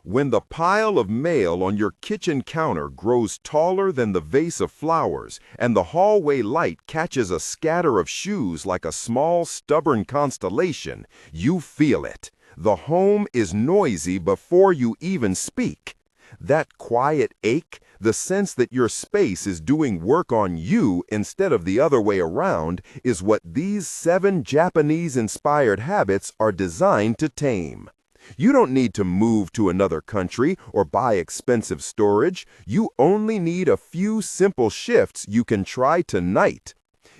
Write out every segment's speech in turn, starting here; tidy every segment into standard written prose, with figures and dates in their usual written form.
When the pile of mail on your kitchen counter grows taller than the vase of flowers, and the hallway light catches a scatter of shoes like a small, stubborn constellation, you feel it. The home is noisy before you even speak. That quiet ache, the sense that your space is doing work on you instead of the other way around, is what these 7 Japanese-inspired habits are designed to tame. You don't need to move to another country or buy expensive storage. You only need a few simple shifts you can try tonight.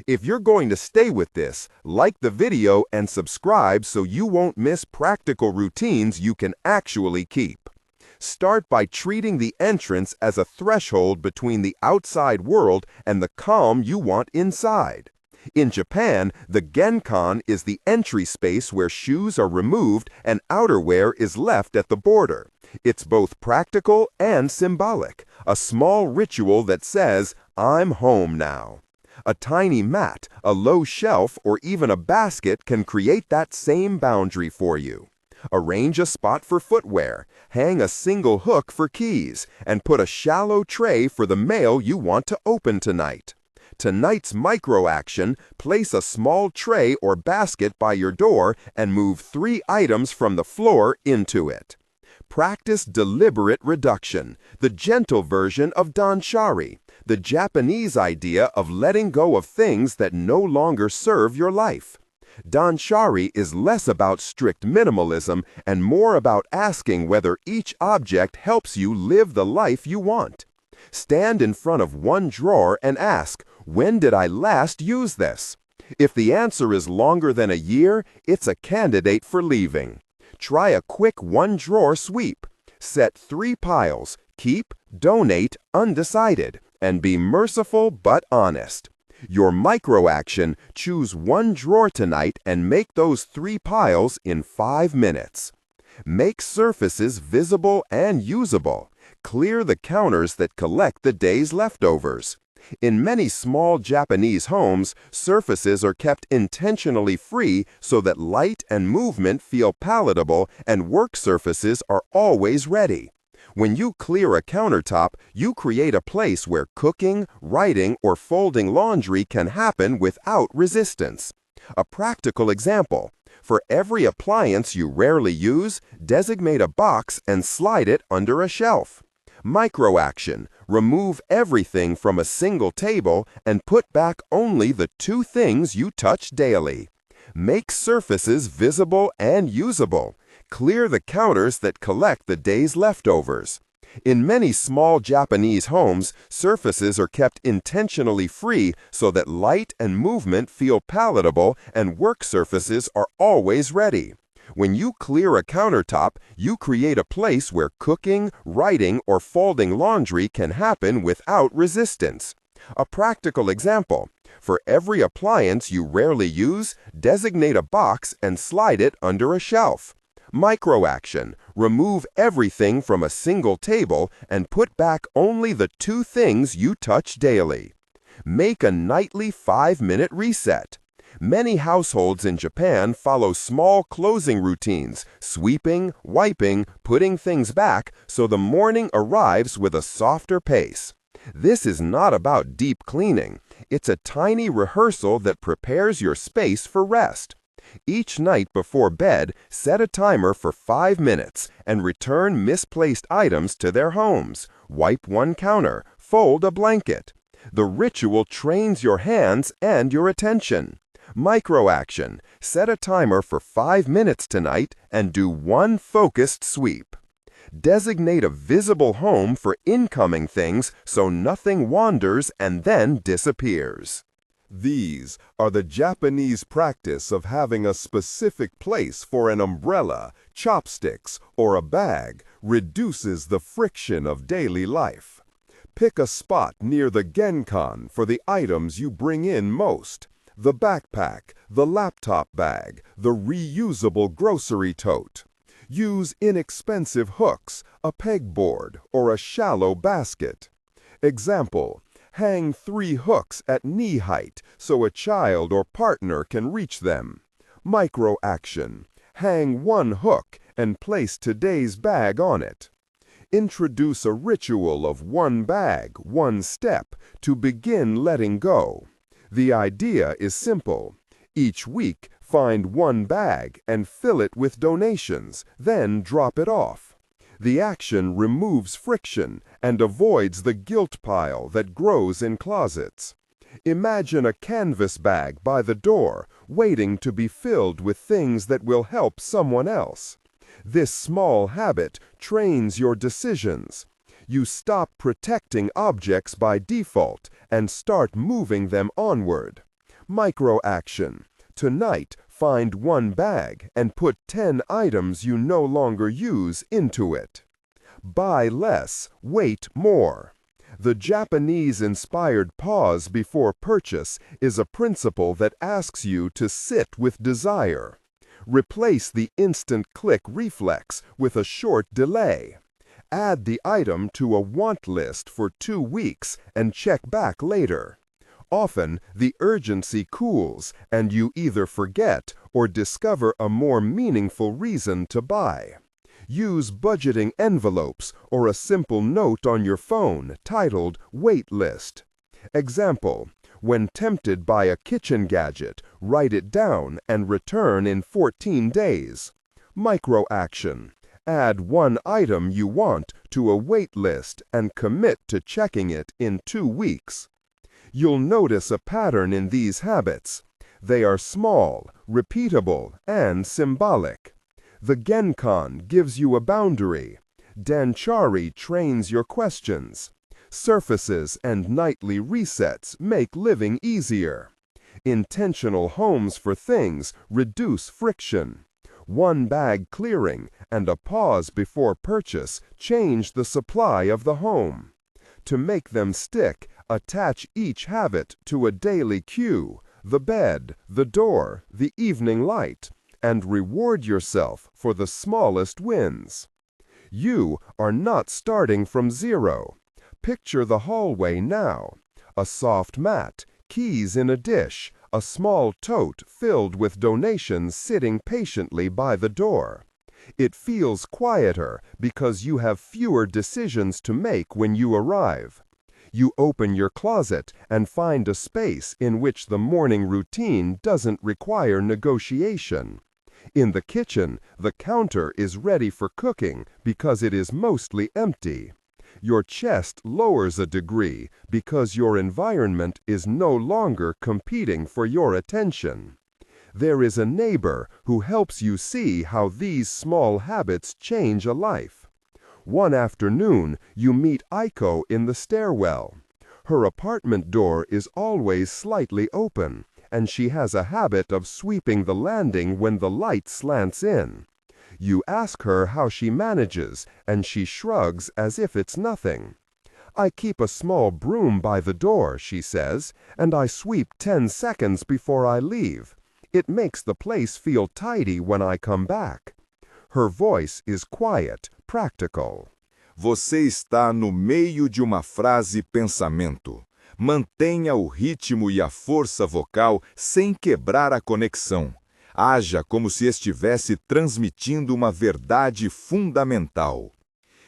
If you're going to stay with this, like the video and subscribe so you won't miss practical routines you can actually keep. Start by treating the entrance as a threshold between the outside world and the calm you want inside. In Japan, the genkan is the entry space where shoes are removed and outerwear is left at the border. It's both practical and symbolic, a small ritual that says, "I'm home now." A tiny mat, a low shelf, or even a basket can create that same boundary for you. Arrange a spot for footwear, hang a single hook for keys, and put a shallow tray for the mail you want to open tonight. Tonight's micro-action: place a small tray or basket by your door and move 3 items from the floor into it. Practice deliberate reduction, the gentle version of danshari, the Japanese idea of letting go of things that no longer serve your life. Danshari is less about strict minimalism and more about asking whether each object helps you live the life you want. Stand in front of one drawer and ask, "When did I last use this?" If the answer is longer than a year, it's a candidate for leaving. Try a quick one-drawer sweep. Set 3 piles: keep, donate, undecided, and be merciful but honest. Your micro-action: choose one drawer tonight and make those 3 piles in 5 minutes. Make surfaces visible and usable. Clear the counters that collect the day's leftovers. In many small Japanese homes, surfaces are kept intentionally free so that light and movement feel palatable and work surfaces are always ready. When you clear a countertop, you create a place where cooking, writing, or folding laundry can happen without resistance. A practical example: for every appliance you rarely use, designate a box and slide it under a shelf. Micro-action: remove everything from a single table and put back only the 2 things you touch daily. Make surfaces visible and usable. Clear the counters that collect the day's leftovers. In many small Japanese homes, surfaces are kept intentionally free so that light and movement feel palatable and work surfaces are always ready. When you clear a countertop, you create a place where cooking, writing, or folding laundry can happen without resistance. A practical example: for every appliance you rarely use, designate a box and slide it under a shelf. Micro-action: remove everything from a single table and put back only the 2 things you touch daily. Make a nightly 5-minute reset. Many households in Japan follow small closing routines: sweeping, wiping, putting things back, so the morning arrives with a softer pace. This is not about deep cleaning. It's a tiny rehearsal that prepares your space for rest. Each night before bed, set a timer for 5 minutes and return misplaced items to their homes. Wipe one counter, fold a blanket. The ritual trains your hands and your attention. Micro-action: set a timer for 5 minutes tonight and do one focused sweep. Designate a visible home for incoming things so nothing wanders and then disappears. These are the Japanese practice of having a specific place for an umbrella, chopsticks, or a bag reduces the friction of daily life. Pick a spot near the genkan for the items you bring in most: the backpack, the laptop bag, the reusable grocery tote. Use inexpensive hooks, a pegboard, or a shallow basket. Example: hang 3 hooks at knee height so a child or partner can reach them. Micro-action: hang 1 hook and place today's bag on it. Introduce a ritual of one bag, one step to begin letting go. The idea is simple. Each week, find one bag and fill it with donations, then drop it off. The action removes friction and avoids the guilt pile that grows in closets. Imagine a canvas bag by the door, waiting to be filled with things that will help someone else. This small habit trains your decisions. You stop protecting objects by default and start moving them onward. Micro-action. Tonight, find one bag and put 10 items you no longer use into it. Buy less, wait more. The Japanese-inspired pause before purchase is a principle that asks you to sit with desire. Replace the instant click reflex with a short delay. Add the item to a want list for 2 weeks and check back later. Often, the urgency cools and you either forget or discover a more meaningful reason to buy. Use budgeting envelopes or a simple note on your phone titled Wait List. Example: when tempted by a kitchen gadget, write it down and return in 14 days. Micro-action. Add one item you want to a wait list and commit to checking it in 2 weeks. You'll notice a pattern in these habits. They are small, repeatable, and symbolic. The Genkan gives you a boundary. Danchari trains your questions. Surfaces and nightly resets make living easier. Intentional homes for things reduce friction. One bag clearing and a pause before purchase change the supply of the home. To make them stick, attach each habit to a daily cue, the bed, the door, the evening light, and reward yourself for the smallest wins. You are not starting from zero. Picture the hallway now. A soft mat, keys in a dish, a small tote filled with donations sitting patiently by the door. It feels quieter because you have fewer decisions to make when you arrive. You open your closet and find a space in which the morning routine doesn't require negotiation. In the kitchen, the counter is ready for cooking because it is mostly empty. Your chest lowers a degree because your environment is no longer competing for your attention. There is a neighbor who helps you see how these small habits change a life. One afternoon, you meet Aiko in the stairwell. Her apartment door is always slightly open, and she has a habit of sweeping the landing when the light slants in. You ask her how she manages, and she shrugs as if it's nothing. "I keep a small broom by the door," she says, "and I sweep 10 seconds before I leave. It makes the place feel tidy when I come back." Her voice is quiet, practical. Você está no meio de uma frase-pensamento. Mantenha o ritmo e a força vocal sem quebrar a conexão. Haja como se estivesse transmitindo uma verdade fundamental.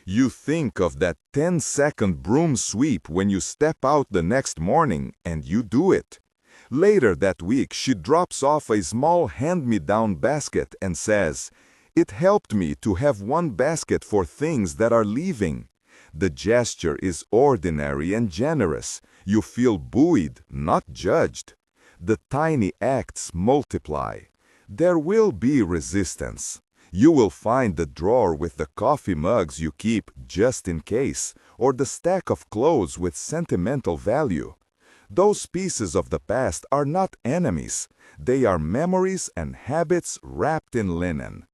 You think of that 10-second broom sweep when you step out the next morning, and you do it. Later that week, she drops off a small hand-me-down basket and says, "It helped me to have one basket for things that are leaving." The gesture is ordinary and generous. You feel buoyed, not judged. The tiny acts multiply. There will be resistance. You will find the drawer with the coffee mugs you keep just in case, or the stack of clothes with sentimental value. Those pieces of the past are not enemies. They are memories and habits wrapped in linen.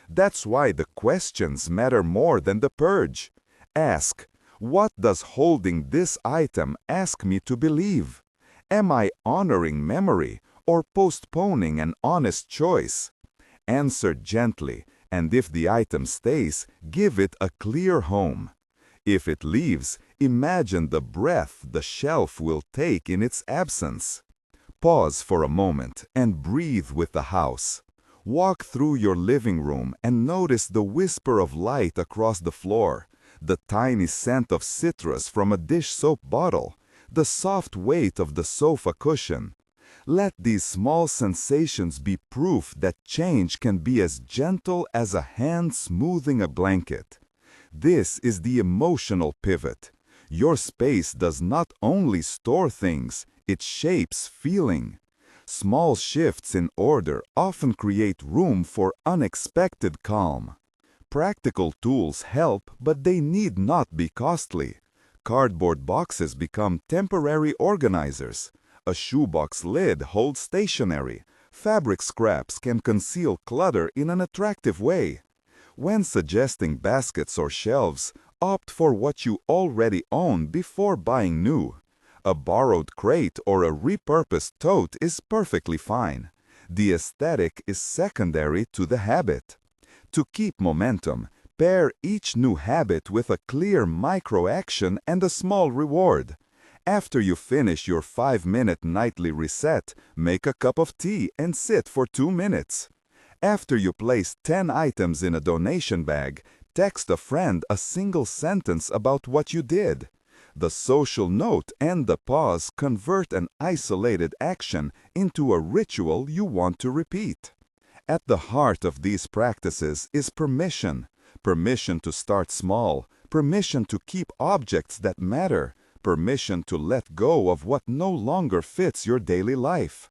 That's why the questions matter more than the purge. Ask, what does holding this item ask me to believe? Am I honoring memory or postponing an honest choice? Answer gently, and if the item stays, give it a clear home. If it leaves, imagine the breath the shelf will take in its absence. Pause for a moment and breathe with the house. Walk through your living room and notice the whisper of light across the floor, the tiny scent of citrus from a dish soap bottle, the soft weight of the sofa cushion. Let these small sensations be proof that change can be as gentle as a hand smoothing a blanket. This is the emotional pivot. Your space does not only store things, it shapes feeling. Small shifts in order often create room for unexpected calm. Practical tools help, but they need not be costly. Cardboard boxes become temporary organizers. A shoebox lid holds stationery. Fabric scraps can conceal clutter in an attractive way. When suggesting baskets or shelves, opt for what you already own before buying new. A borrowed crate or a repurposed tote is perfectly fine. The aesthetic is secondary to the habit. To keep momentum, pair each new habit with a clear micro-action and a small reward. After you finish your 5-minute nightly reset, make a cup of tea and sit for 2 minutes. After you place 10 items in a donation bag, text a friend a single sentence about what you did. The social note and the pause convert an isolated action into a ritual you want to repeat. At the heart of these practices is permission. Permission to start small, permission to keep objects that matter, permission to let go of what no longer fits your daily life.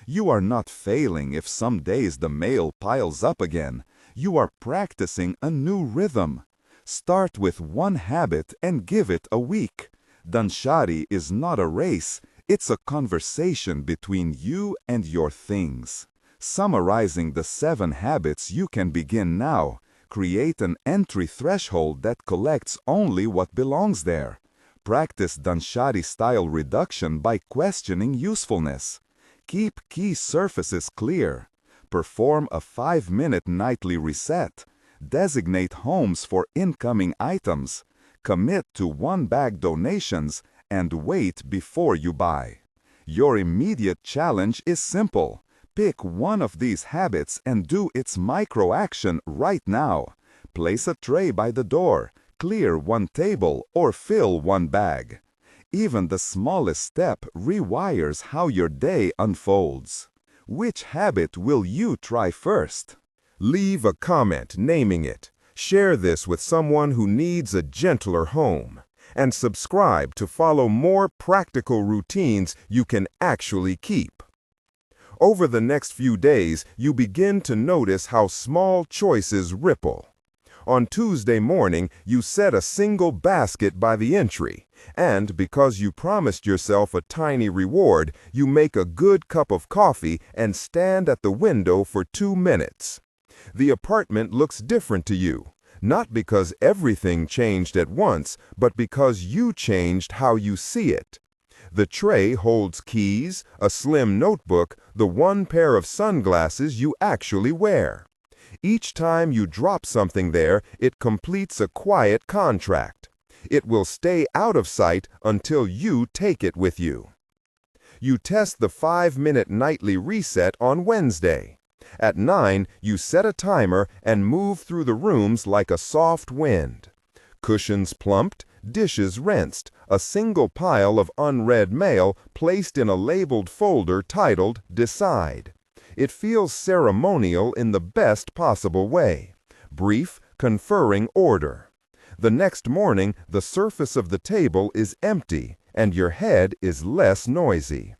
You are not failing if some days the mail piles up again. You are practicing a new rhythm. Start with one habit and give it a week. Danshari is not a race, it's a conversation between you and your things. Summarizing the 7 habits you can begin now, create an entry threshold that collects only what belongs there. Practice Danshari-style reduction by questioning usefulness. Keep key surfaces clear. Perform a 5-minute nightly reset. Designate homes for incoming items. Commit to one-bag donations and wait before you buy. Your immediate challenge is simple. Pick one of these habits and do its micro-action right now. Place a tray by the door, clear one table, or fill one bag. Even the smallest step rewires how your day unfolds. Which habit will you try first? Leave a comment naming it. Share this with someone who needs a gentler home. And subscribe to follow more practical routines you can actually keep. Over the next few days, you begin to notice how small choices ripple. On Tuesday morning, you set a single basket by the entry, and because you promised yourself a tiny reward, you make a good cup of coffee and stand at the window for 2 minutes. The apartment looks different to you, not because everything changed at once, but because you changed how you see it. The tray holds keys, a slim notebook, the one pair of sunglasses you actually wear. Each time you drop something there, it completes a quiet contract. It will stay out of sight until you take it with you. You test the 5-minute nightly reset on Wednesday. At 9, you set a timer and move through the rooms like a soft wind. Cushions plumped, dishes rinsed, a single pile of unread mail placed in a labeled folder titled Decide. It feels ceremonial in the best possible way. Brief, conferring order. The next morning, the surface of the table is empty and your head is less noisy.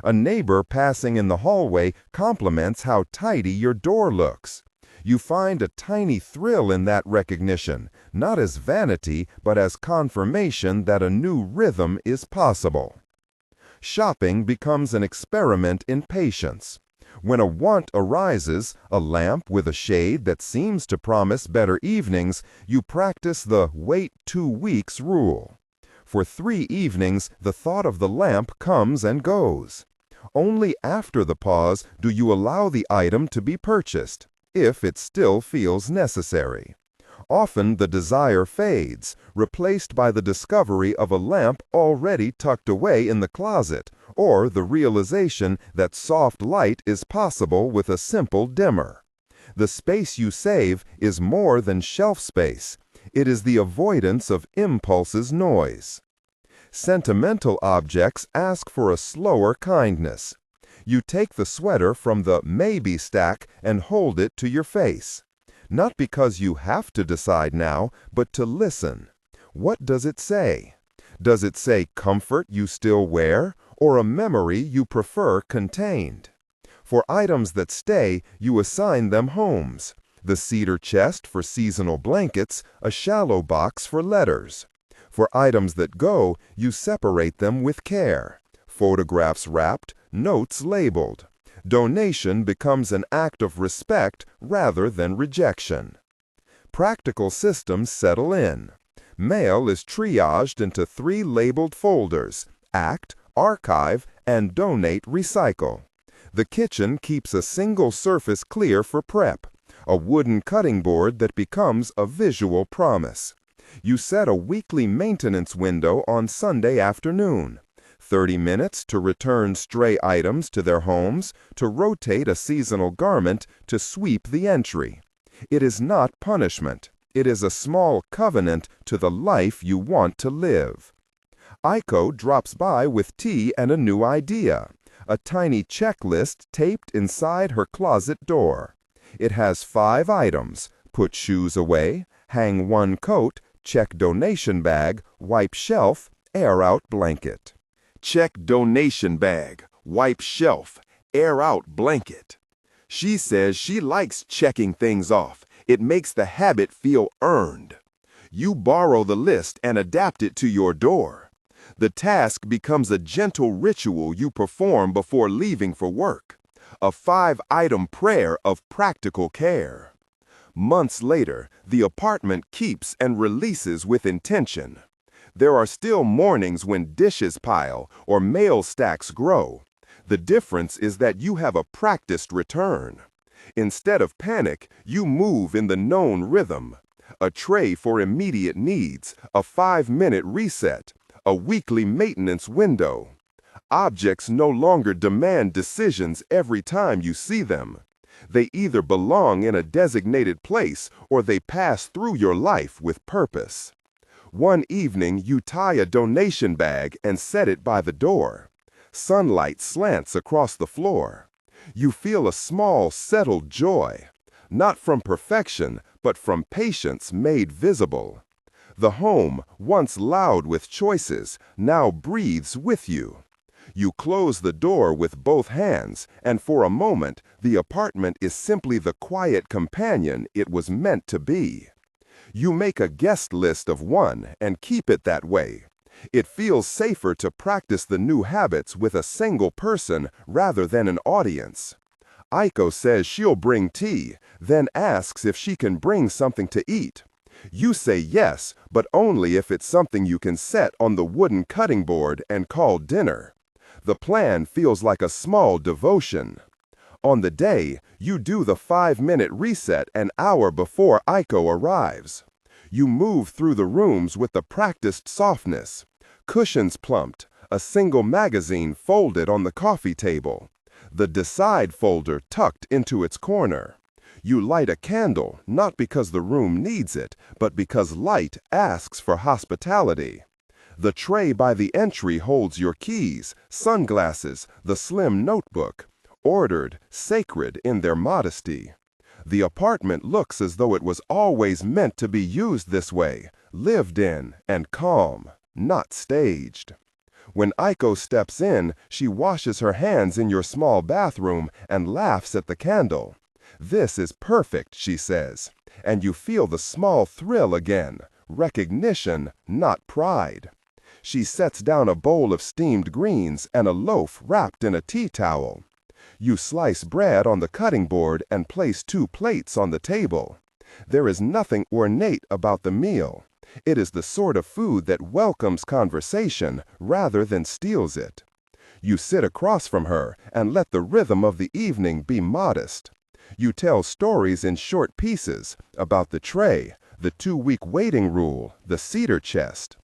A neighbor passing in the hallway compliments how tidy your door looks. You find a tiny thrill in that recognition, not as vanity, but as confirmation that a new rhythm is possible. Shopping becomes an experiment in patience. When a want arises, a lamp with a shade that seems to promise better evenings, you practice the wait 2 weeks rule. For 3 evenings, the thought of the lamp comes and goes. Only after the pause do you allow the item to be purchased, if it still feels necessary. Often the desire fades, replaced by the discovery of a lamp already tucked away in the closet, or the realization that soft light is possible with a simple dimmer. The space you save is more than shelf space. It is the avoidance of impulse's noise. Sentimental objects ask for a slower kindness. You take the sweater from the maybe stack and hold it to your face. Not because you have to decide now, but to listen. What does it say? Does it say comfort you still wear, or a memory you prefer contained? For items that stay, you assign them homes. The cedar chest for seasonal blankets, a shallow box for letters. For items that go, you separate them with care. Photographs wrapped, notes labeled. Donation becomes an act of respect rather than rejection. Practical systems settle in. Mail is triaged into 3 labeled folders: Act, Archive, and Donate Recycle. The kitchen keeps a single surface clear for prep, a wooden cutting board that becomes a visual promise. You set a weekly maintenance window on Sunday afternoon. 30 minutes to return stray items to their homes, to rotate a seasonal garment, to sweep the entry. It is not punishment. It is a small covenant to the life you want to live. Aiko drops by with tea and a new idea, a tiny checklist taped inside her closet door. It has 5 items: put shoes away, hang 1 coat, check donation bag, wipe shelf, air out blanket. Check donation bag, wipe shelf, air out blanket. She says she likes checking things off. It makes the habit feel earned. You borrow the list and adapt it to your door. The task becomes a gentle ritual you perform before leaving for work, a 5-item prayer of practical care. Months later, the apartment keeps and releases with intention. There are still mornings when dishes pile or mail stacks grow. The difference is that you have a practiced return. Instead of panic, you move in the known rhythm. A tray for immediate needs, a 5-minute reset, a weekly maintenance window. Objects no longer demand decisions every time you see them. They either belong in a designated place or they pass through your life with purpose. One evening, you tie a donation bag and set it by the door. Sunlight slants across the floor. You feel a small, settled joy, not from perfection, but from patience made visible. The home, once loud with choices, now breathes with you. You close the door with both hands, and for a moment, the apartment is simply the quiet companion it was meant to be. You make a guest list of 1 and keep it that way. It feels safer to practice the new habits with a single person rather than an audience. Aiko says she'll bring tea, then asks if she can bring something to eat. You say yes, but only if it's something you can set on the wooden cutting board and call dinner. The plan feels like a small devotion. On the day, you do the 5-minute reset an hour before Aiko arrives. You move through the rooms with the practiced softness. Cushions plumped, a single magazine folded on the coffee table. The Decide folder tucked into its corner. You light a candle, not because the room needs it, but because light asks for hospitality. The tray by the entry holds your keys, sunglasses, the slim notebook, ordered, sacred in their modesty. The apartment looks as though it was always meant to be used this way, lived in, and calm, not staged. When Aiko steps in, she washes her hands in your small bathroom and laughs at the candle. This is perfect, she says, and you feel the small thrill again, recognition, not pride. She sets down a bowl of steamed greens and a loaf wrapped in a tea towel. You slice bread on the cutting board and place 2 plates on the table. There is nothing ornate about the meal. It is the sort of food that welcomes conversation rather than steals it. You sit across from her and let the rhythm of the evening be modest. You tell stories in short pieces about the tray, the 2-week waiting rule, the cedar chest.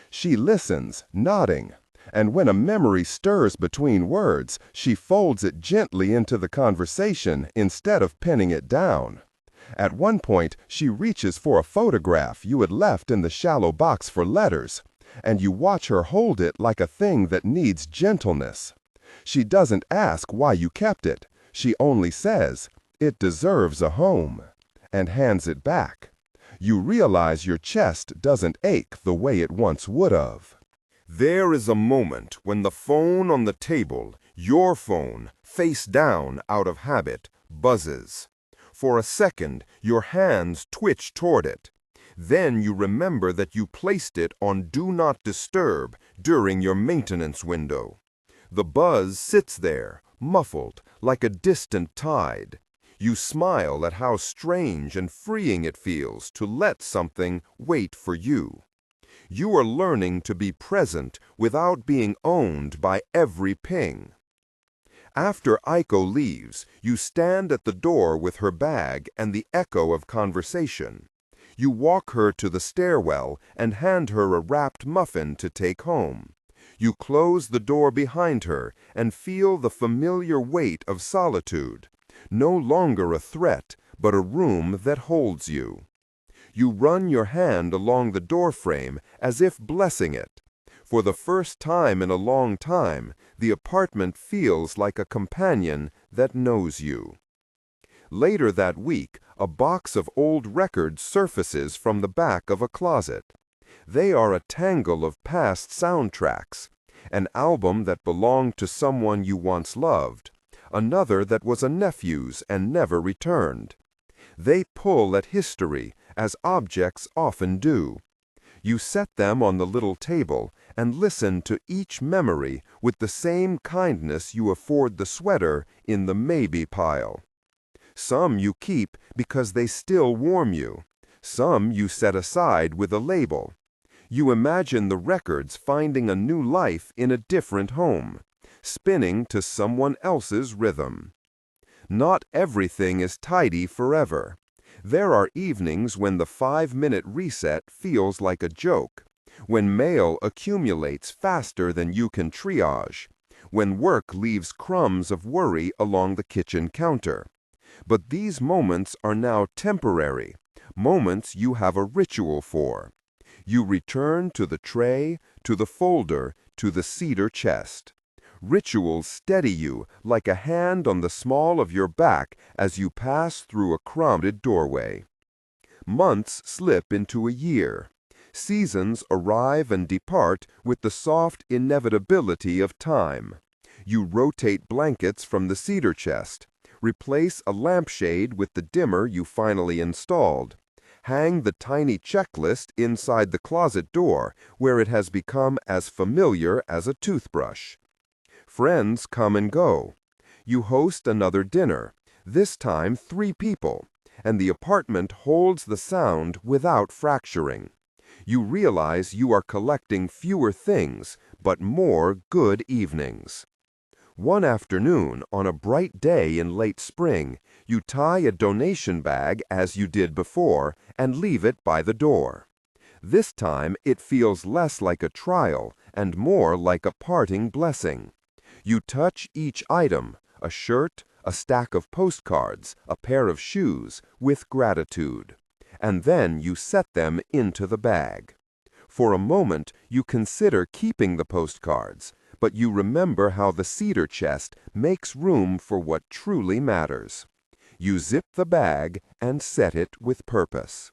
She listens, nodding, and when a memory stirs between words, she folds it gently into the conversation instead of pinning it down. At one point, she reaches for a photograph you had left in the shallow box for letters, and you watch her hold it like a thing that needs gentleness. She doesn't ask why you kept it. She only says, "It deserves a home," and hands it back. You realize your chest doesn't ache the way it once would have. There is a moment when the phone on the table, your phone, face down out of habit, buzzes. For a second, your hands twitch toward it. Then you remember that you placed it on Do Not Disturb during your maintenance window. The buzz sits there, muffled, like a distant tide. You smile at how strange and freeing it feels to let something wait for you. You are learning to be present without being owned by every ping. After Aiko leaves, you stand at the door with her bag and the echo of conversation. You walk her to the stairwell and hand her a wrapped muffin to take home. You close the door behind her and feel the familiar weight of solitude, no longer a threat, but a room that holds you. You run your hand along the doorframe as if blessing it. For the first time in a long time, the apartment feels like a companion that knows you. Later that week, a box of old records surfaces from the back of a closet. They are a tangle of past soundtracks, an album that belonged to someone you once loved, another that was a nephew's and never returned. They pull at history, as objects often do. You set them on the little table and listen to each memory with the same kindness you afford the sweater in the maybe pile. Some you keep because they still warm you. Some you set aside with a label. You imagine the records finding a new life in a different home, spinning to someone else's rhythm. Not everything is tidy forever. There are evenings when the 5-minute reset feels like a joke, when mail accumulates faster than you can triage, when work leaves crumbs of worry along the kitchen counter. But these moments are now temporary, moments you have a ritual for. You return to the tray, to the folder, to the cedar chest. Rituals steady you like a hand on the small of your back as you pass through a crowded doorway. Months slip into a year. Seasons arrive and depart with the soft inevitability of time. You rotate blankets from the cedar chest, replace a lampshade with the dimmer you finally installed, hang the tiny checklist inside the closet door where it has become as familiar as a toothbrush. Friends come and go. You host another dinner, this time 3 people, and the apartment holds the sound without fracturing. You realize you are collecting fewer things, but more good evenings. One afternoon, on a bright day in late spring, you tie a donation bag as you did before and leave it by the door. This time it feels less like a trial and more like a parting blessing. You touch each item, a shirt, a stack of postcards, a pair of shoes, with gratitude. And then you set them into the bag. For a moment, you consider keeping the postcards, but you remember how the cedar chest makes room for what truly matters. You zip the bag and set it with purpose.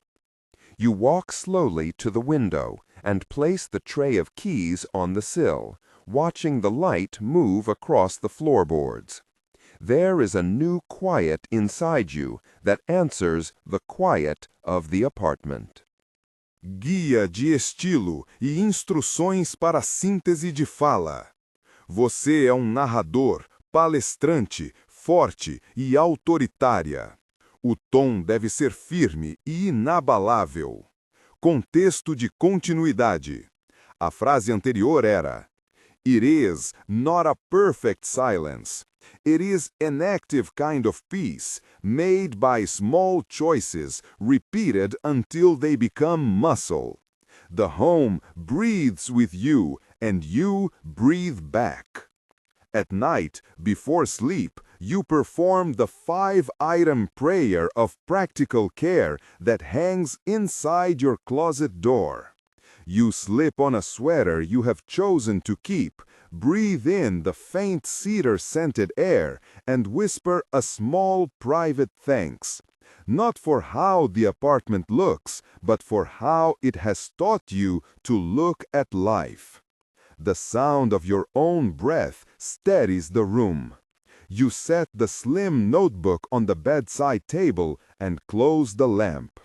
You walk slowly to the window and place the tray of keys on the sill, watching the light move across the floorboards. There is a new quiet inside you that answers the quiet of the apartment. Guia de estilo e instruções para síntese de fala. Você é narrador, palestrante, forte e autoritária. O tom deve ser firme e inabalável. Contexto de continuidade. A frase anterior era: It is not a perfect silence. It is an active kind of peace, made by small choices, repeated until they become muscle. The home breathes with you, and you breathe back. At night, before sleep, You perform the 5-item prayer of practical care that hangs inside your closet door. You slip on a sweater you have chosen to keep, breathe in the faint cedar-scented air, and whisper a small private thanks. Not for how the apartment looks, but for how it has taught you to look at life. The sound of your own breath steadies the room. You set the slim notebook on the bedside table and close the lamp.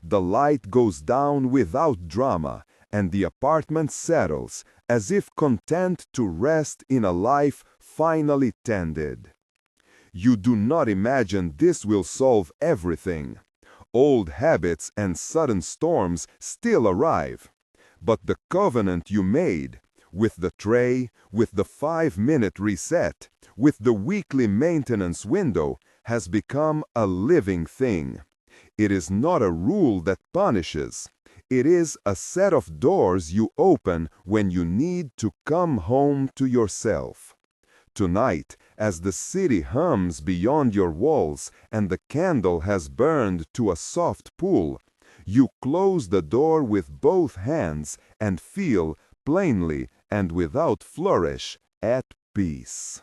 The light goes down without drama, and the apartment settles, as if content to rest in a life finally tended. You do not imagine this will solve everything. Old habits and sudden storms still arrive. But the covenant you made, with the tray, with the 5-minute reset, with the weekly maintenance window, has become a living thing. It is not a rule that punishes. It is a set of doors you open when you need to come home to yourself. Tonight, as the city hums beyond your walls and the candle has burned to a soft pool, you close the door with both hands and feel, plainly and without flourish, at peace.